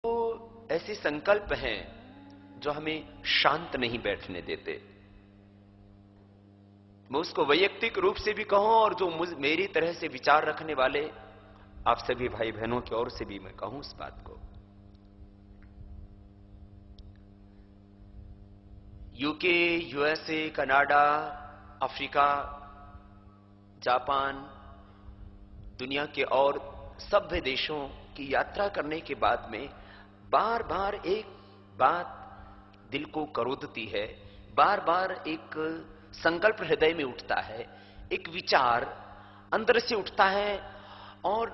तो ऐसे संकल्प हैं जो हमें शांत नहीं बैठने देते। मैं उसको वैयक्तिक रूप से भी कहूं और जो मेरी तरह से विचार रखने वाले आप सभी भाई बहनों की ओर से भी मैं कहूं इस बात को। UK, USA, Canada, Africa, Japan, दुनिया के और सभ्य देशों की यात्रा करने के बाद में बार बार एक बात दिल को करोदती है, बार बार एक संकल्प हृदय में उठता है, एक विचार अंदर से उठता है और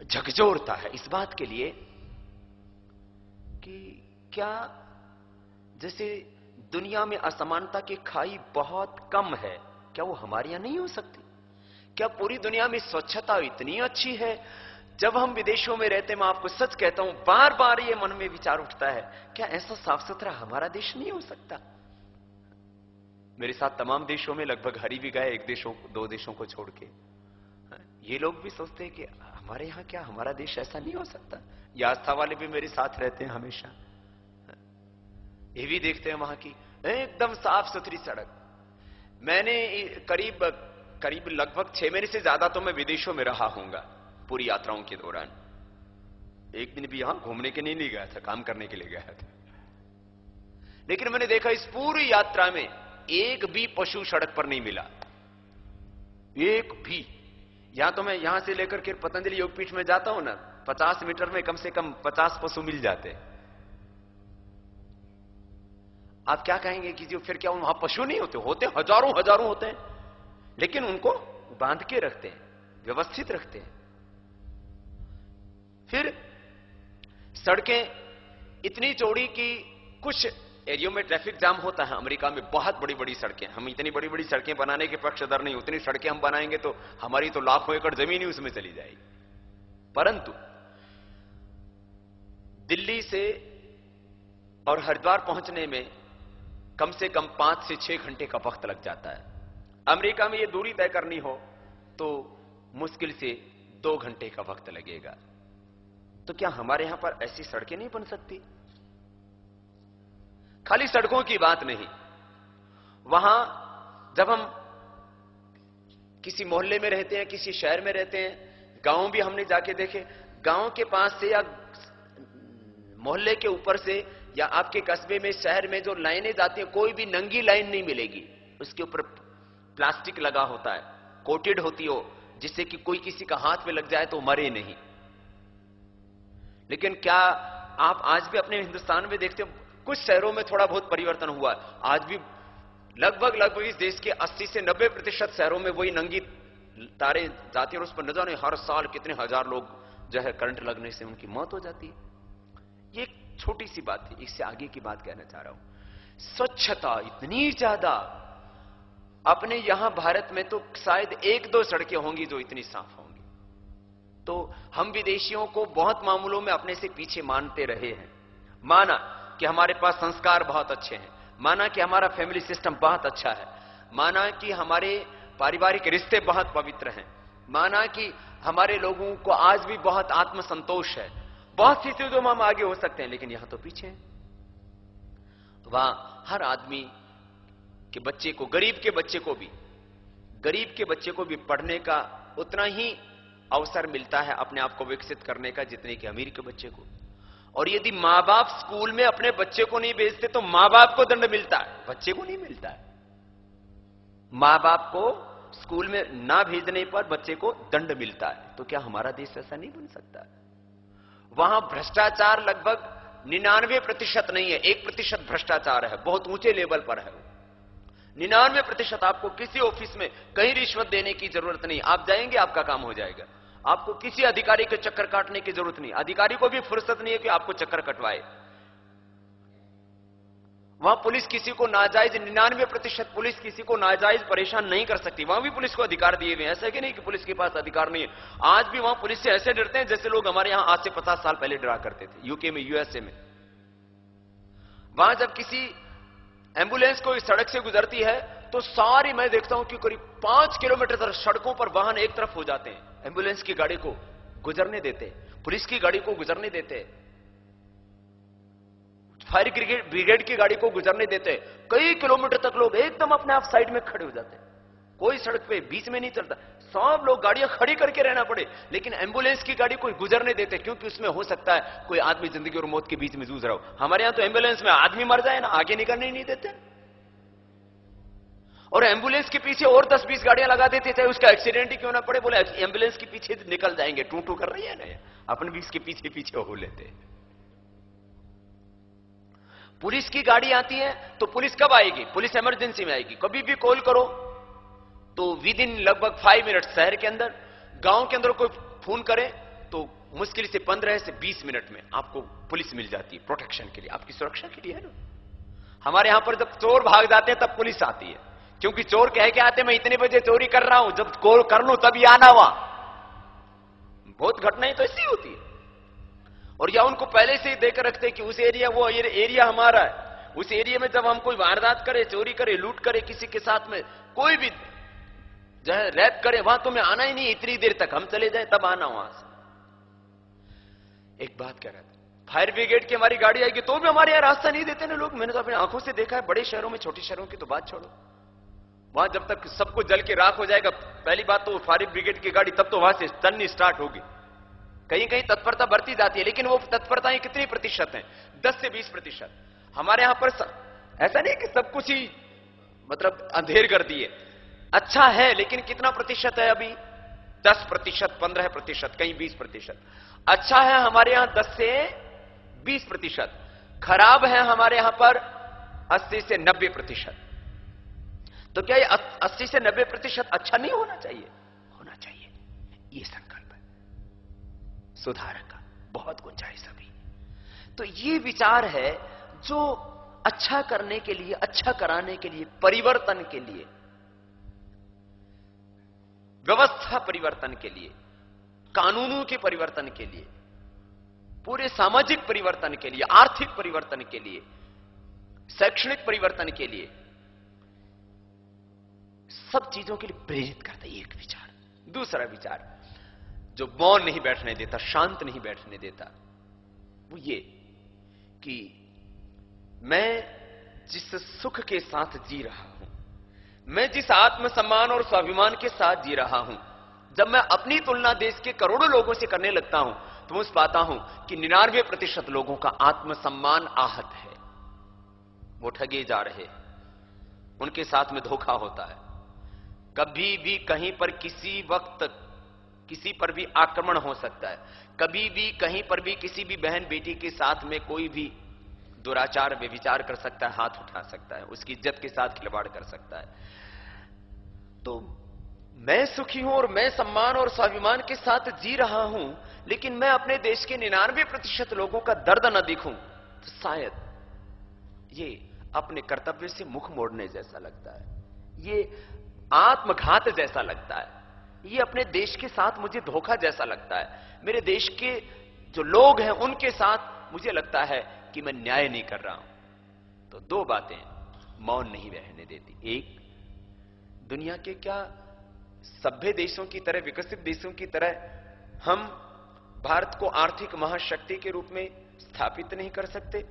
झकझोरता है इस बात के लिए कि क्या जैसे दुनिया में असमानता की खाई बहुत कम है, क्या वो हमारे यहां नहीं हो सकती? क्या पूरी दुनिया में स्वच्छता इतनी अच्छी है? जब हम विदेशों में रहते, मैं आपको सच कहता हूं, बार बार ये मन में विचार उठता है, क्या ऐसा साफ सुथरा हमारा देश नहीं हो सकता? मेरे साथ तमाम देशों में लगभग हरी भी गए, दो देशों को छोड़ के। ये लोग भी सोचते हैं कि हमारे यहां क्या हमारा देश ऐसा नहीं हो सकता? ये आस्था वाले भी मेरे साथ रहते हैं हमेशा, ये भी देखते हैं वहां की एकदम साफ सुथरी सड़क। मैंने करीब लगभग 6 महीने से ज्यादा तो मैं विदेशों में रहा हूंगा पूरी यात्राओं के दौरान। एक दिन भी यहां घूमने के नहीं गया था, काम करने के लिए गया था। लेकिन मैंने देखा इस पूरी यात्रा में एक भी पशु सड़क पर नहीं मिला, एक भी। यहां तो मैं यहां से लेकर के पतंजलि योगपीठ में जाता हूं ना, 50 मीटर में कम से कम 50 पशु मिल जाते हैं। आप क्या कहेंगे कि जो फिर क्या वहां पशु नहीं होते? होते हजारों हजारों होते हैं, लेकिन उनको बांध के रखते हैं, व्यवस्थित रखते हैं। फिर सड़कें इतनी चौड़ी कि कुछ एरियो में ट्रैफिक जाम होता है। अमेरिका में बहुत बड़ी बड़ी सड़कें, हम इतनी बड़ी बड़ी सड़कें बनाने के पक्षधर नहीं। उतनी सड़कें हम बनाएंगे तो हमारी तो लाखों एकड़ जमीन ही उसमें चली जाएगी। परंतु दिल्ली से और हरिद्वार पहुंचने में कम से कम 5 से 6 घंटे का वक्त लग जाता है। अमेरिका में यह दूरी तय करनी हो तो मुश्किल से 2 घंटे का वक्त लगेगा। तो क्या हमारे यहां पर ऐसी सड़कें नहीं बन सकती? खाली सड़कों की बात नहीं, वहां जब हम किसी मोहल्ले में रहते हैं, किसी शहर में रहते हैं, गांव भी हमने जाके देखे, गांव के पास से या मोहल्ले के ऊपर से या आपके कस्बे में, शहर में जो लाइनें जाती हैं, कोई भी नंगी लाइन नहीं मिलेगी। उसके ऊपर प्लास्टिक लगा होता है, कोटेड होती हो, जिससे कि कोई किसी का हाथ में लग जाए तो मरे नहीं। लेकिन क्या आप आज भी अपने हिंदुस्तान में देखते हो, कुछ शहरों में थोड़ा बहुत परिवर्तन हुआ, आज भी लगभग इस देश के 80 से 90% शहरों में वही नंगी तारें जाती हैं और उस पर न जाने हर साल कितने हजार लोग जो है करंट लगने से उनकी मौत हो जाती है। ये एक छोटी सी बात थी, इससे आगे की बात कहना चाह रहा हूं। स्वच्छता इतनी ज्यादा, अपने यहां भारत में तो शायद 1-2 सड़कें होंगी जो इतनी साफ होंगी। तो हम विदेशियों को बहुत मामलों में अपने से पीछे मानते रहे हैं। माना कि हमारे पास संस्कार बहुत अच्छे हैं, माना कि हमारा फैमिली सिस्टम बहुत अच्छा है, माना कि हमारे पारिवारिक रिश्ते बहुत पवित्र हैं, माना कि हमारे लोगों को आज भी बहुत आत्मसंतोष है, बहुत सी चीजों में हम आगे हो सकते हैं, लेकिन यहां तो पीछे हैं। वहां हर आदमी के बच्चे को, गरीब के बच्चे को भी पढ़ने का उतना ही अवसर मिलता है अपने आप को विकसित करने का जितने कि अमीर के बच्चे को। और यदि मां बाप स्कूल में अपने बच्चे को नहीं भेजते तो मां बाप को दंड मिलता है, बच्चे को नहीं मिलता है। मां बाप को स्कूल में ना भेजने पर बच्चे को दंड मिलता है। तो क्या हमारा देश ऐसा नहीं बन सकता? वहां भ्रष्टाचार लगभग 99% नहीं है, 1% भ्रष्टाचार है, बहुत ऊंचे लेवल पर है। 99% आपको किसी ऑफिस में कहीं रिश्वत देने की जरूरत नहीं। आप जाएंगे, आपका काम हो जाएगा। आपको किसी अधिकारी के चक्कर काटने की जरूरत नहीं, अधिकारी को भी फुर्सत नहीं है कि आपको चक्कर कटवाए। वहां पुलिस किसी को नाजायज, 99% पुलिस किसी को नाजायज परेशान नहीं कर सकती। वहां भी पुलिस को अधिकार दिए हुए हैं, ऐसा कि नहीं कि पुलिस के पास अधिकार नहीं है। आज भी वहां पुलिस से ऐसे डरते हैं जैसे लोग हमारे यहां आज से 50 साल पहले डरा करते थे, यूके में, यूएसए में। वहां जब किसी एम्बुलेंस कोई सड़क से गुजरती है तो सारी, मैं देखता हूं कि करीब 5 किलोमीटर सड़कों पर वाहन एक तरफ हो जाते हैं, एम्बुलेंस की गाड़ी को गुजरने देते, पुलिस की गाड़ी को गुजरने देते। फायर ब्रिगेड की गाड़ी को गुजरने देते, कई किलोमीटर तक लोग एकदम अपने आप साइड में खड़े हो जाते, कोई सड़क पे बीच में नहीं चलता, सब लोग गाड़ियां खड़ी करके रहना पड़े, लेकिन एम्बुलेंस की गाड़ी कोई गुजरने देते, क्योंकि उसमें हो सकता है कोई आदमी जिंदगी और मौत के बीच में जूझ रहा हो। हमारे यहां तो एम्बुलेंस में आदमी मर जाए ना, आगे निकलने ही नहीं देते, और एम्बुलेंस के पीछे और 10-20 गाड़ियां लगा देते, चाहे उसका एक्सीडेंट ही क्यों ना पड़े, बोले एम्बुलेंस के पीछे निकल जाएंगे, टू टू कर रही है ना, अपन भी इसके पीछे पीछे हो लेते। पुलिस की गाड़ी आती है तो पुलिस कब आएगी? पुलिस इमरजेंसी में आएगी। कभी भी कॉल करो तो विद इन लगभग 5 मिनट शहर के अंदर, गांव के अंदर कोई फोन करे तो मुश्किल से 15 से 20 मिनट में आपको पुलिस मिल जाती है, प्रोटेक्शन के लिए, आपकी सुरक्षा के लिए है ना। हमारे यहां पर जब चोर भाग जाते हैं तब पुलिस आती है, क्योंकि चोर कह के आते मैं इतने बजे चोरी कर रहा हूं, जब कॉल कर लूं तभी आना हुआ। बहुत घटनाएं तो ऐसी होती है। और या उनको पहले से ही देकर रखते कि उस एरिया, वो एरिया हमारा है, उस एरिया में जब हम कोई वारदात करे, चोरी करे, लूट करे, किसी के साथ में कोई भी जहां रैप करे, वहां तुम्हें आना ही नहीं, इतनी देर तक हम चले जाए तब आना वहां से। एक बात कह रहा था, फायर ब्रिगेड की हमारी गाड़ी आएगी तो भी हमारे यहां रास्ता नहीं देते ना लोग। मैंने तो अपनी आंखों से देखा है, बड़े शहरों में, छोटे शहरों की तो बात छोड़ो, वहां जब तक सबको जल के राख हो जाएगा, पहली बात तो फायर ब्रिगेड की गाड़ी तब तो वहां से चलनी स्टार्ट होगी। कहीं कहीं तत्परता बढ़ती जाती है, लेकिन वो तत्परताएं कितनी प्रतिशत हैं? 10 से 20%। हमारे यहां पर ऐसा नहीं कि सब कुछ ही मतलब अंधेर कर दिए, अच्छा है, लेकिन कितना प्रतिशत है अभी? 10%, 15%, कहीं 20%। अच्छा है हमारे यहां 10 से 20%, खराब है हमारे यहां पर 80 से 90%। तो क्या ये 80 से 90% अच्छा नहीं होना चाहिए? होना चाहिए। ये संकल्प है सुधार का, बहुत गुंजाइश अभी। तो ये विचार है जो अच्छा करने के लिए, अच्छा कराने के लिए, परिवर्तन के लिए, व्यवस्था परिवर्तन के लिए, कानूनों के परिवर्तन के लिए, पूरे सामाजिक परिवर्तन के लिए, आर्थिक परिवर्तन के लिए, शैक्षणिक परिवर्तन के लिए, सब चीजों के लिए प्रेरित करता है एक विचार। दूसरा विचार जो मौन नहीं बैठने देता, शांत नहीं बैठने देता, वो ये कि मैं जिस सुख के साथ जी रहा हूं, मैं जिस आत्मसम्मान और स्वाभिमान के साथ जी रहा हूं, जब मैं अपनी तुलना देश के करोड़ों लोगों से करने लगता हूं तो मैं पाता हूं कि 99% लोगों का आत्मसम्मान आहत है, वो ठगे जा रहे हैं, उनके साथ में धोखा होता है। कभी भी कहीं पर किसी वक्त किसी पर भी आक्रमण हो सकता है, कभी भी कहीं पर भी किसी भी बहन बेटी के साथ में कोई भी दुराचार व्यभिचार कर सकता है, हाथ उठा सकता है, उसकी इज्जत के साथ खिलवाड़ कर सकता है। तो मैं सुखी हूं और मैं सम्मान और स्वाभिमान के साथ जी रहा हूं, लेकिन मैं अपने देश के 99% लोगों का दर्द न दिखूं तो शायद ये अपने कर्तव्य से मुख मोड़ने जैसा लगता है, ये आत्मघात जैसा लगता है, ये अपने देश के साथ मुझे धोखा जैसा लगता है, मेरे देश के जो लोग हैं उनके साथ मुझे लगता है कि मैं न्याय नहीं कर रहा हूं। तो दो बातें मौन नहीं रहने देती। एक, दुनिया के क्या सभ्य देशों की तरह, विकसित देशों की तरह हम भारत को आर्थिक महाशक्ति के रूप में स्थापित नहीं कर सकते?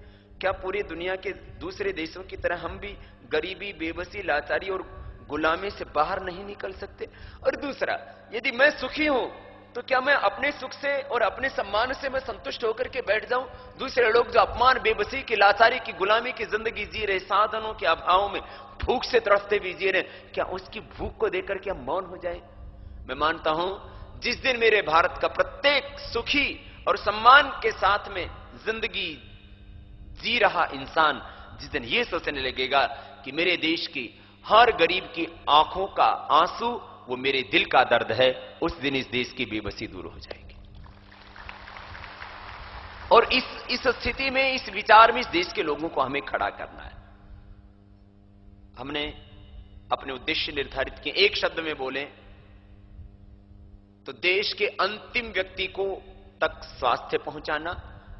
क्या पूरी दुनिया के दूसरे देशों की तरह हम भी गरीबी, बेबसी, लाचारी और गुलामी से बाहर नहीं निकल सकते? और दूसरा, यदि मैं सुखी हूं तो क्या मैं अपने सुख से और अपने सम्मान से मैं संतुष्ट होकर के बैठ जाऊं? दूसरे लोग जो अपमान, बेबसी की, लाचारी की, गुलामी की जिंदगी जी रहे, साधनों के अभाव में भूख से तरसते भी जी रहे, क्या उसकी भूख को देखकर क्या मौन हो जाए? मैं मानता हूं जिस दिन मेरे भारत का प्रत्येक सुखी और सम्मान के साथ में जिंदगी जी रहा इंसान जिस दिन यह सोचने लगेगा कि मेरे देश की हर गरीब की आंखों का आंसू वो मेरे दिल का दर्द है, उस दिन इस देश की बेबसी दूर हो जाएगी। और इस स्थिति में, इस विचार में इस देश के लोगों को हमें खड़ा करना है। हमने अपने उद्देश्य निर्धारित किए, एक शब्द में बोले तो देश के अंतिम व्यक्ति को तक स्वास्थ्य पहुंचाना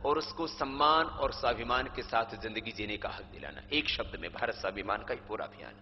और उसको सम्मान और स्वाभिमान के साथ जिंदगी जीने का हक दिलाना। एक शब्द में भारत स्वाभिमान का ही पूरा अभियान।